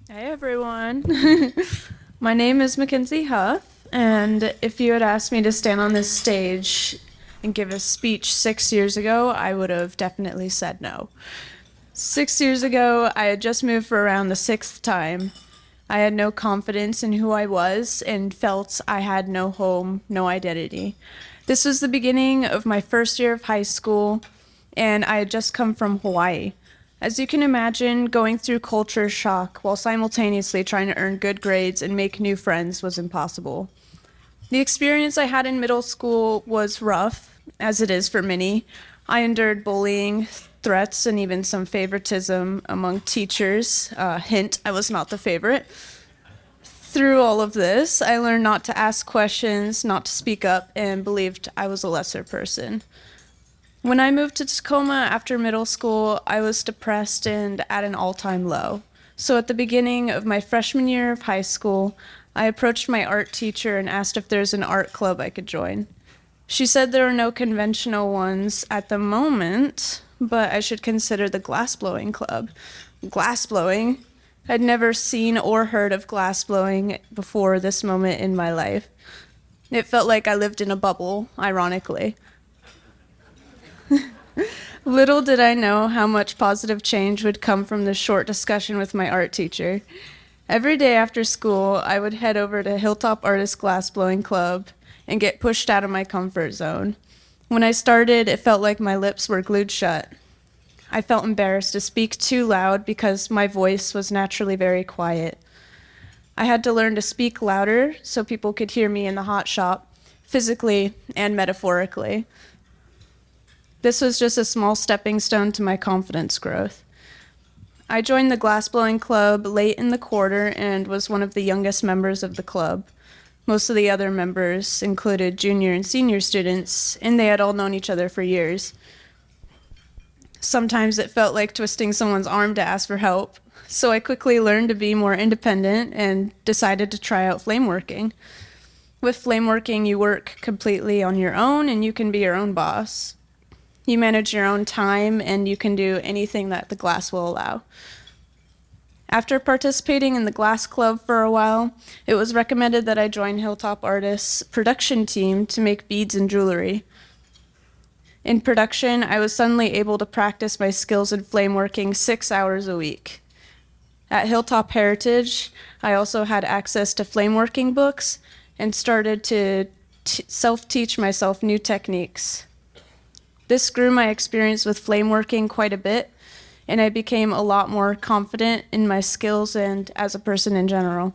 Hey everyone. My name is Mackenzie Huff, and if you had asked me to stand on this stage and give a speech 6 years ago, I would have definitely said no. 6 years ago, I had just moved for around the sixth time. I had no confidence in who I was and felt I had no home, no identity. This was the beginning of my first year of high school, and I had just come from Hawaii. As you can imagine, going through culture shock while simultaneously trying to earn good grades and make new friends was impossible. The experience I had in middle school was rough, as it is for many. I endured bullying, threats, and even some favoritism among teachers. Hint, I was not the favorite. Through all of this, I learned not to ask questions, not to speak up, and believed I was a lesser person. When I moved to Tacoma after middle school, I was depressed and at an all-time low. So at the beginning of my freshman year of high school, I approached my art teacher and asked if there's an art club I could join. She said there were no conventional ones at the moment, but I should consider the Glassblowing club. Glassblowing? I'd never seen or heard of glassblowing before this moment in my life. It felt like I lived in a bubble, ironically. Little did I know how much positive change would come from this short discussion with my art teacher. Every day after school, I would head over to Hilltop Artists Glassblowing Club and get pushed out of my comfort zone. When I started, it felt like my lips were glued shut. I felt embarrassed to speak too loud because my voice was naturally very quiet. I had to learn to speak louder so people could hear me in the hot shop, physically and metaphorically. This was just a small stepping stone to my confidence growth. I joined the Glassblowing Club late in the quarter and was one of the youngest members of the club. Most of the other members included junior and senior students, and they had all known each other for years. Sometimes it felt like twisting someone's arm to ask for help, so I quickly learned to be more independent and decided to try out flameworking. With flameworking, you work completely on your own, and you can be your own boss. You manage your own time, and you can do anything that the glass will allow. After participating in the Glass Club for a while, it was recommended that I join Hilltop Artists' production team to make beads and jewelry. In production, I was suddenly able to practice my skills in flameworking 6 hours a week. At Hilltop Heritage, I also had access to flameworking books and started to self-teach myself new techniques. This grew my experience with flameworking quite a bit, and I became a lot more confident in my skills and as a person in general.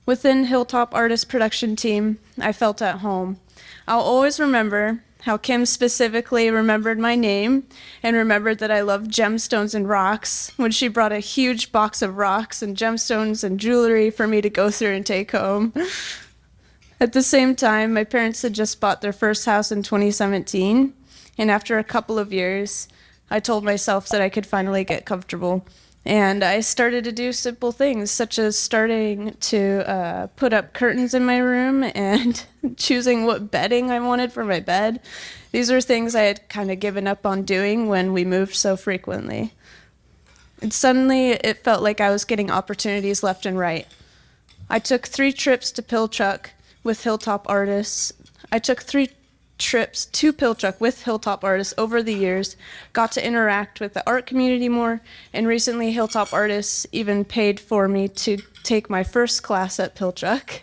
Within Hilltop Artists production team, I felt at home. I'll always remember how Kim specifically remembered my name and remembered that I loved gemstones and rocks when she brought a huge box of rocks and gemstones and jewelry for me to go through and take home. At the same time, my parents had just bought their first house in 2017, and after a couple of years, I told myself that I could finally get comfortable. And I started to do simple things, such as starting to put up curtains in my room and choosing what bedding I wanted for my bed. These were things I had kind of given up on doing when we moved so frequently. And suddenly, it felt like I was getting opportunities left and right. I took 3 trips to Pilchuck with Hilltop Artists. I took 3 trips to Pilchuck with Hilltop Artists over the years, got to interact with the art community more, and recently Hilltop Artists even paid for me to take my first class at Pilchuck.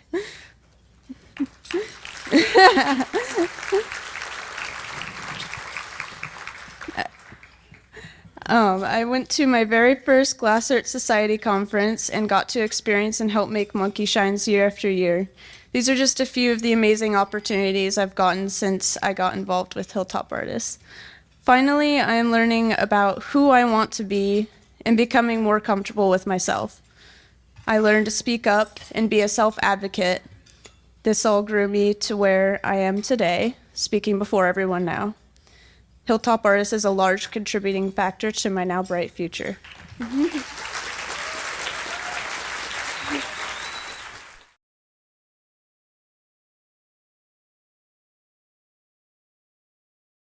I went to my very first Glass Art Society conference and got to experience and help make monkey shines year after year. These are just a few of the amazing opportunities I've gotten since I got involved with Hilltop Artists. Finally, I am learning about who I want to be and becoming more comfortable with myself. I learned to speak up and be a self-advocate. This all grew me to where I am today, speaking before everyone now. Hilltop Artists is a large contributing factor to my now bright future.